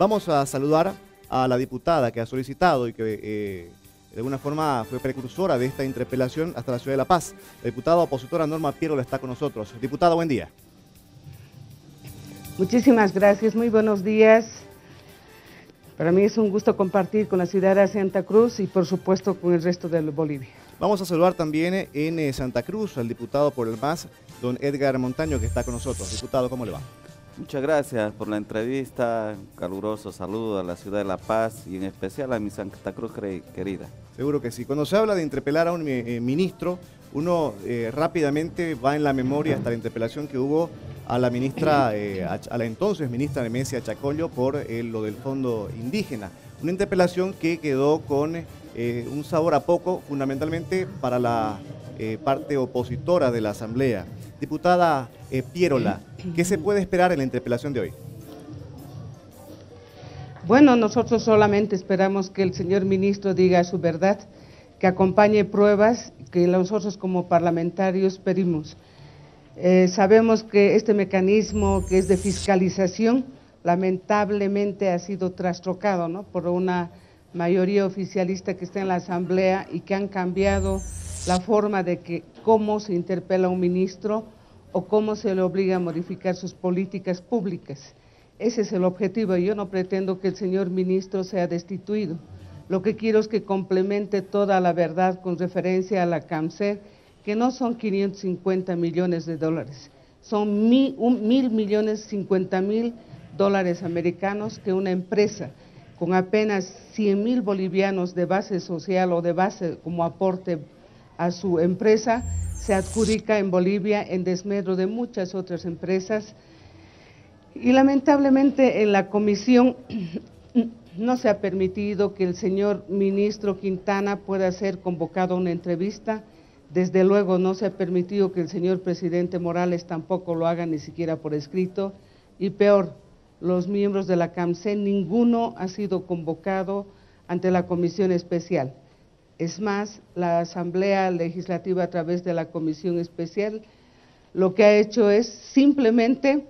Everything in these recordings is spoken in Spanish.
Vamos a saludar a la diputada que ha solicitado y que de alguna forma fue precursora de esta interpelación hasta la ciudad de La Paz. La diputada opositora Norma Pierola está con nosotros. Diputada, buen día. Muchísimas gracias, muy buenos días. Para mí es un gusto compartir con la ciudad de Santa Cruz y por supuesto con el resto de Bolivia. Vamos a saludar también en Santa Cruz al diputado por el MAS, don Edgar Montaño, que está con nosotros. Diputado, ¿cómo le va? Muchas gracias por la entrevista, un caluroso saludo a la ciudad de La Paz y en especial a mi Santa Cruz querida. Seguro que sí. Cuando se habla de interpelar a un ministro, uno rápidamente va en la memoria hasta la interpelación que hubo a la ministra, a la entonces ministra Nemesia Chacollo por lo del fondo indígena. Una interpelación que quedó con un sabor a poco, fundamentalmente para la parte opositora de la Asamblea. Diputada Pierola, ¿qué se puede esperar en la interpelación de hoy? Bueno, nosotros solamente esperamos que el señor ministro diga su verdad, que acompañe pruebas que nosotros como parlamentarios pedimos. Sabemos que este mecanismo que es de fiscalización lamentablemente ha sido trastocado, ¿no?, por una mayoría oficialista que está en la Asamblea y que han cambiado la forma de que cómo se interpela a un ministro o cómo se le obliga a modificar sus políticas públicas. Ese es el objetivo. Yo no pretendo que el señor ministro sea destituido. Lo que quiero es que complemente toda la verdad con referencia a la CAMSER, que no son 550 millones de dólares, son 1.050.000 dólares americanos que una empresa con apenas 100.000 bolivianos de base social o de base como aporte a su empresa, se adjudica en Bolivia en desmedro de muchas otras empresas. Y lamentablemente en la comisión no se ha permitido que el señor ministro Quintana pueda ser convocado a una entrevista. Desde luego no se ha permitido que el señor presidente Morales tampoco lo haga, ni siquiera por escrito. Y peor, los miembros de la CAMSER, ninguno ha sido convocado ante la comisión especial. Es más, la Asamblea Legislativa a través de la comisión especial lo que ha hecho es simplemente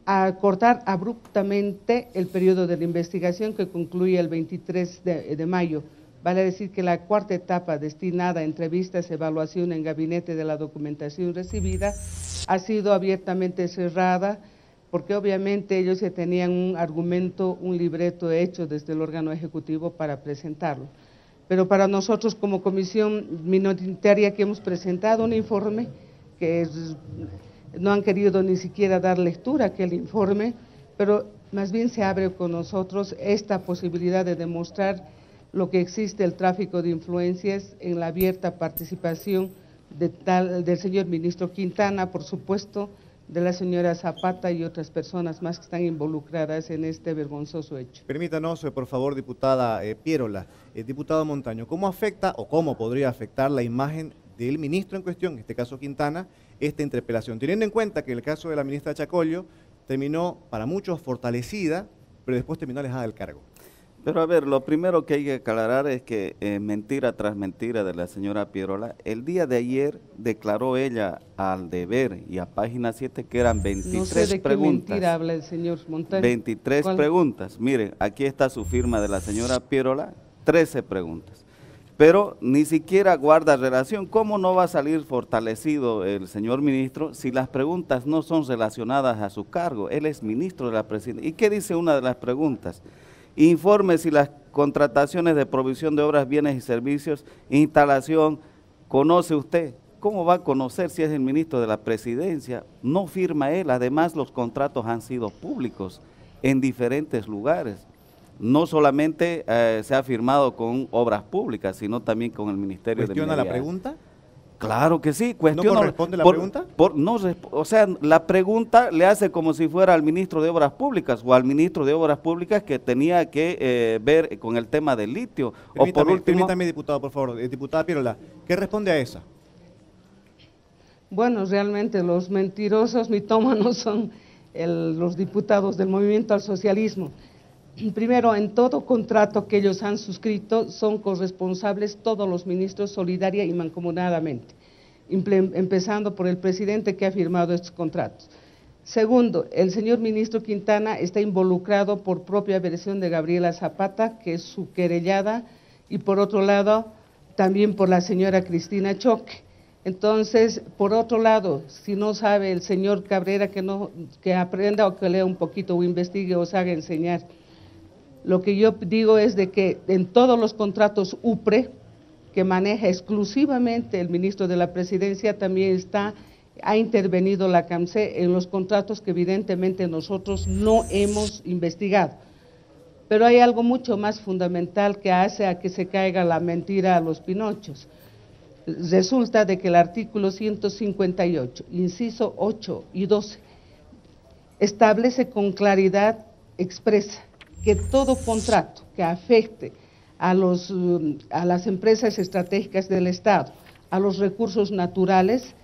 acortar abruptamente el periodo de la investigación que concluye el 23 de mayo. Vale decir que la cuarta etapa destinada a entrevistas, evaluación en gabinete de la documentación recibida ha sido abiertamente cerrada porque obviamente ellos ya tenían un argumento, un libreto hecho desde el órgano ejecutivo para presentarlo. Pero para nosotros como comisión minoritaria que hemos presentado un informe que no han querido ni siquiera dar lectura a aquel informe, pero más bien se abre con nosotros esta posibilidad de demostrar lo que existe el tráfico de influencias en la abierta participación del señor ministro Quintana, por supuesto, de la señora Zapata y otras personas más que están involucradas en este vergonzoso hecho. Permítanos, por favor, diputada Pierola. Diputado Montaño, ¿cómo afecta o cómo podría afectar la imagen del ministro en cuestión, en este caso Quintana, esta interpelación? Teniendo en cuenta que el caso de la ministra Chacollo terminó para muchos fortalecida, pero después terminó alejada del cargo. Pero a ver, lo primero que hay que aclarar es que mentira tras mentira de la señora Pierola, el día de ayer declaró ella al Deber y a Página 7 que eran 23 no sé de preguntas. ¿Qué mentira habla el señor Montaño? 23 preguntas. Miren, aquí está su firma de la señora Pierola, 13 preguntas. Pero ni siquiera guarda relación. ¿Cómo no va a salir fortalecido el señor ministro si las preguntas no son relacionadas a su cargo? Él es ministro de la presidencia. ¿Y qué dice una de las preguntas? Informe si las contrataciones de provisión de obras, bienes y servicios, instalación, ¿conoce usted? ¿Cómo va a conocer si es el ministro de la presidencia? No firma él, además los contratos han sido públicos en diferentes lugares. No solamente se ha firmado con obras públicas, sino también con el Ministerio de Minería. ¿Cuestiona la pregunta? Claro que sí, cuestiona. ¿No corresponde la pregunta? O sea, la pregunta le hace como si fuera al ministro de Obras Públicas o al ministro de Obras Públicas que tenía que ver con el tema del litio. Permítame, diputado, por favor. Diputada Pierola, ¿qué responde a esa? Bueno, realmente los mentirosos mitómanos son los diputados del Movimiento al Socialismo. Primero, en todo contrato que ellos han suscrito son corresponsables todos los ministros solidaria y mancomunadamente, empezando por el presidente que ha firmado estos contratos. Segundo, el señor ministro Quintana está involucrado por propia versión de Gabriela Zapata, que es su querellada, y por otro lado, también por la señora Cristina Choque. Entonces, por otro lado, si no sabe el señor Cabrera, que aprenda o que lea un poquito o investigue o se haga enseñar. Lo que yo digo es de que en todos los contratos UPRE, que maneja exclusivamente el ministro de la Presidencia, también ha intervenido la CAMCE en los contratos que evidentemente nosotros no hemos investigado. Pero hay algo mucho más fundamental que hace a que se caiga la mentira a los pinochos. Resulta de que el artículo 158, inciso 8 y 12, establece con claridad expresa que todo contrato que afecte a las empresas estratégicas del Estado, a los recursos naturales,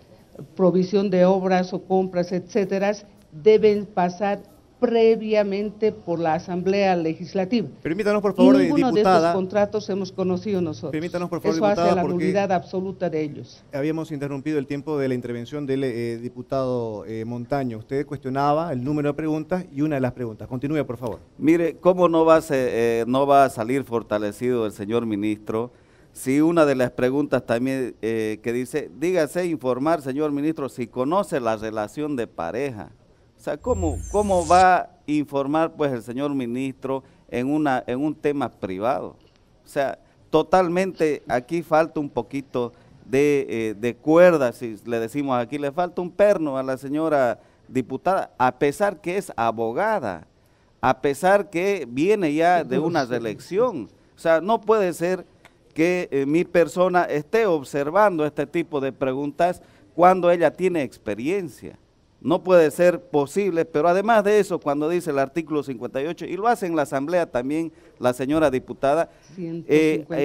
provisión de obras o compras, etcétera, deben pasar previamente por la Asamblea Legislativa. Permítanos, por favor, ninguno diputada. de estos contratos hemos conocido nosotros. Permítanos, por favor, eso diputada, hace la nulidad absoluta de ellos. Habíamos interrumpido el tiempo de la intervención del diputado Montaño. Usted cuestionaba el número de preguntas y una de las preguntas. Continúe, por favor. Mire, ¿cómo no va a salir fortalecido el señor ministro si una de las preguntas también que dice, dígase informar, señor ministro, si conoce la relación de pareja? O sea, ¿cómo va a informar pues el señor ministro en un tema privado? O sea, totalmente aquí falta un poquito de cuerda, si le decimos aquí, le falta un perno a la señora diputada, a pesar que es abogada, a pesar que viene ya de una reelección. O sea, no puede ser que mi persona esté observando este tipo de preguntas cuando ella tiene experiencia. No puede ser posible, pero además de eso, cuando dice el artículo 58, y lo hace en la Asamblea también la señora diputada,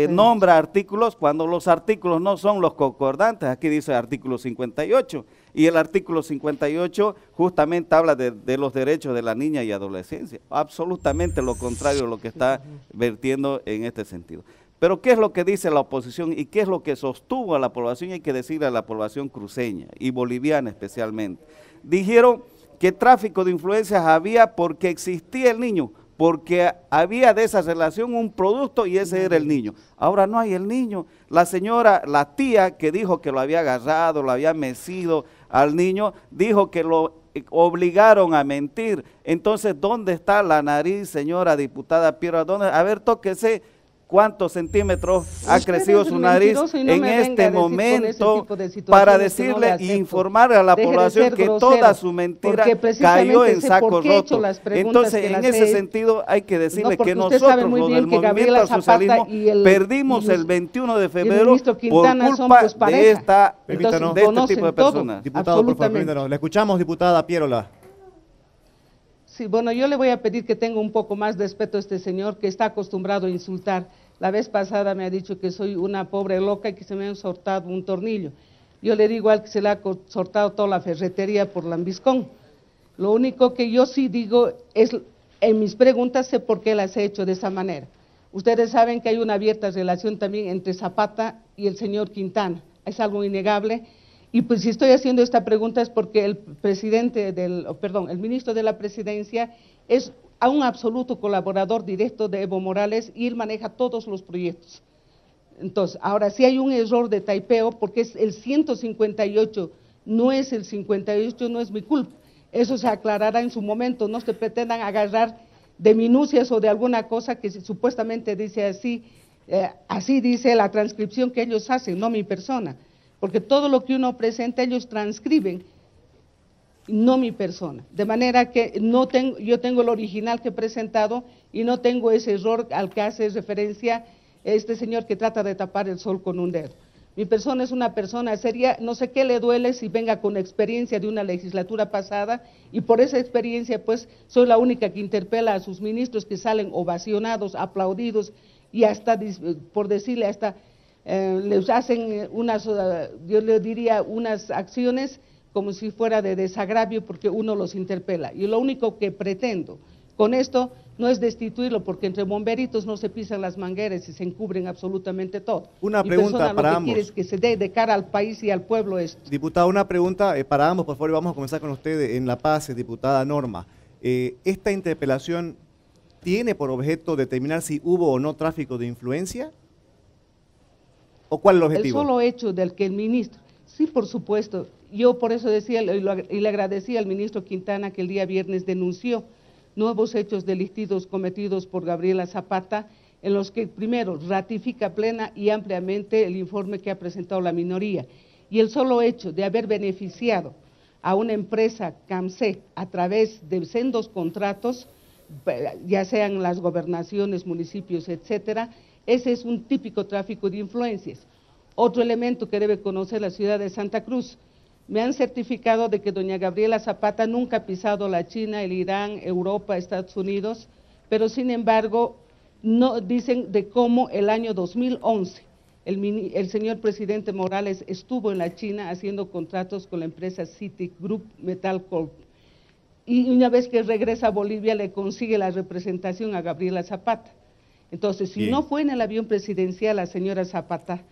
nombra artículos cuando los artículos no son los concordantes. Aquí dice artículo 58, y el artículo 58 justamente habla de los derechos de la niña y adolescencia, absolutamente lo contrario a lo que está vertiendo en este sentido. Pero ¿qué es lo que dice la oposición y qué es lo que sostuvo a la población? Y hay que decirle a la población cruceña y boliviana especialmente. Dijeron que tráfico de influencias había porque existía el niño, porque había de esa relación un producto y ese era el niño. Ahora no hay el niño. La señora, la tía que dijo que lo había agarrado, lo había mecido al niño, dijo que lo obligaron a mentir. Entonces, ¿dónde está la nariz, señora diputada Piero? A ver, tóquese. ¿Cuántos centímetros ha crecido su nariz en este momento para decirle e informar a la población que toda su mentira cayó en saco roto? Entonces, en ese sentido, hay que decirle que nosotros, los del movimiento al socialismo, perdimos el 21 de febrero por culpa de este tipo de personas. Diputado, por favor, permítanos. Le escuchamos, diputada Pierola. Sí, bueno, yo le voy a pedir que tenga un poco más de respeto a este señor que está acostumbrado a insultar. La vez pasada me ha dicho que soy una pobre loca y que se me ha soltado un tornillo. Yo le digo al que se le ha soltado toda la ferretería por lambiscón. Lo único que yo sí digo es, en mis preguntas sé por qué las he hecho de esa manera. Ustedes saben que hay una abierta relación también entre Zapata y el señor Quintana. Es algo innegable. Y pues si estoy haciendo esta pregunta es porque el ministro de la Presidencia es un absoluto colaborador directo de Evo Morales y él maneja todos los proyectos. Entonces, ahora sí hay un error de taipeo porque es el 158, no es el 58, no es mi culpa. Eso se aclarará en su momento, no se pretendan agarrar de minucias o de alguna cosa que supuestamente dice así, así dice la transcripción que ellos hacen, no mi persona. Porque todo lo que uno presenta ellos transcriben, no mi persona. De manera que yo tengo el original que he presentado y no tengo ese error al que hace referencia este señor que trata de tapar el sol con un dedo. Mi persona es una persona seria, no sé qué le duele si venga con experiencia de una legislatura pasada y por esa experiencia pues soy la única que interpela a sus ministros que salen ovacionados, aplaudidos y hasta, por decirle hasta… les hacen yo le diría unas acciones como si fuera de desagravio porque uno los interpela. Y lo único que pretendo con esto, no es destituirlo, porque entre bomberitos no se pisan las mangueras y se encubren absolutamente todo. Una pregunta para ambos. Lo que quiere es que se dé de cara al país y al pueblo esto. Diputada, una pregunta para ambos, por favor, vamos a comenzar con usted en La Paz, diputada Norma. ¿Esta interpelación tiene por objeto determinar si hubo o no tráfico de influencia? ¿O cuál es el objetivo? El solo hecho del que el ministro, sí, por supuesto, yo por eso decía y le agradecía al ministro Quintana que el día viernes denunció nuevos hechos delictivos cometidos por Gabriela Zapata, en los que primero ratifica plena y ampliamente el informe que ha presentado la minoría, y el solo hecho de haber beneficiado a una empresa CAMSE a través de sendos contratos, ya sean las gobernaciones, municipios, etcétera, ese es un típico tráfico de influencias. Otro elemento que debe conocer la ciudad de Santa Cruz: me han certificado de que doña Gabriela Zapata nunca ha pisado la China, el Irán, Europa, Estados Unidos, pero sin embargo no dicen de cómo el año 2011 el señor presidente Morales estuvo en la China haciendo contratos con la empresa Citigroup Metal Corp. Y una vez que regresa a Bolivia le consigue la representación a Gabriela Zapata. Entonces, si no fue en el avión presidencial la señora Zapata,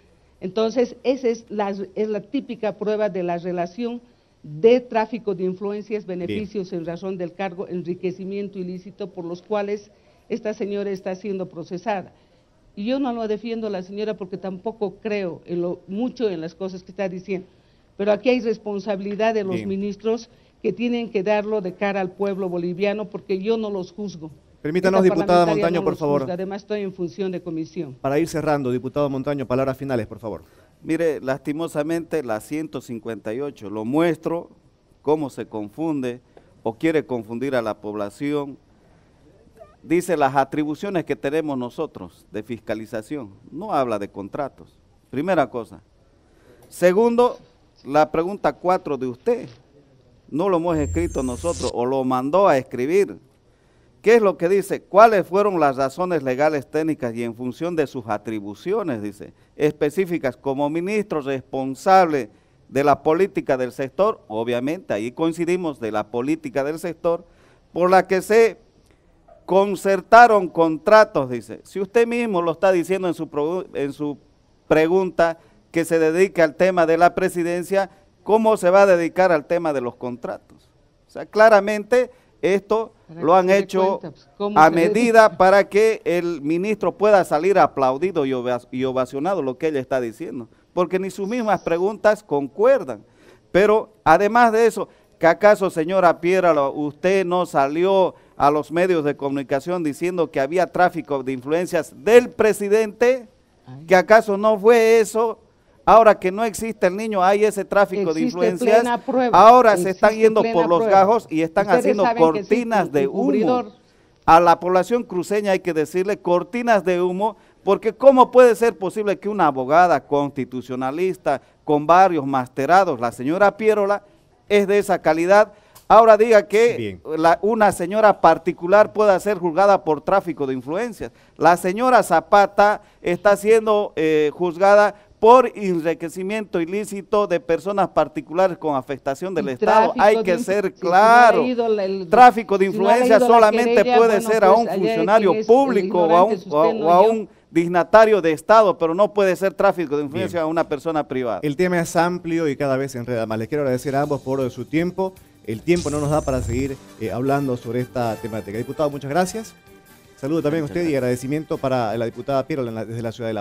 entonces esa es la típica prueba de la relación de tráfico de influencias, beneficios en razón del cargo, enriquecimiento ilícito por los cuales esta señora está siendo procesada. Y yo no lo defiendo a la señora porque tampoco creo mucho en las cosas que está diciendo, pero aquí hay responsabilidad de los ministros que tienen que darlo de cara al pueblo boliviano, porque yo no los juzgo. Permítanos, diputada Montaño, por favor. Además estoy en función de comisión. Para ir cerrando, diputado Montaño, palabras finales, por favor. Mire, lastimosamente la 158, lo muestro cómo se confunde o quiere confundir a la población. Dice las atribuciones que tenemos nosotros de fiscalización, no habla de contratos, primera cosa. Segundo, la pregunta 4 de usted, no lo hemos escrito nosotros o lo mandó a escribir. ¿Qué es lo que dice? ¿Cuáles fueron las razones legales, técnicas y en función de sus atribuciones, dice, específicas como ministro responsable de la política del sector? Obviamente, ahí coincidimos, de la política del sector, por la que se concertaron contratos, dice. Si usted mismo lo está diciendo en su pregunta, que se dedica al tema de la presidencia, ¿cómo se va a dedicar al tema de los contratos? O sea, claramente esto lo han hecho a medida para que el ministro pueda salir aplaudido y ovacionado lo que ella está diciendo, porque ni sus mismas preguntas concuerdan. Pero además de eso, ¿que acaso, señora Pierola, usted no salió a los medios de comunicación diciendo que había tráfico de influencias del presidente? ¿Que acaso no fue eso? Ahora que no existe el niño, hay ese tráfico de influencias. Ahora se están yendo por los gajos y están haciendo cortinas de humo. A la población cruceña hay que decirle cortinas de humo, porque ¿cómo puede ser posible que una abogada constitucionalista con varios masterados, la señora Pierola, es de esa calidad, ahora diga que una señora particular pueda ser juzgada por tráfico de influencias? La señora Zapata está siendo juzgada por enriquecimiento ilícito de personas particulares con afectaún del Estado. Hay que ser claro, tráfico de influencia solamente puede ser a un funcionario público o a un dignatario de Estado, pero no puede ser tráfico de influencia a una persona privada. El tema es amplio y cada vez se enreda más. Les quiero agradecer a ambos por su tiempo. El tiempo no nos da para seguir hablando sobre esta temática. Diputado, muchas gracias. Saludo también a usted y agradecimiento para la diputada Pierola desde la ciudad de La Paz.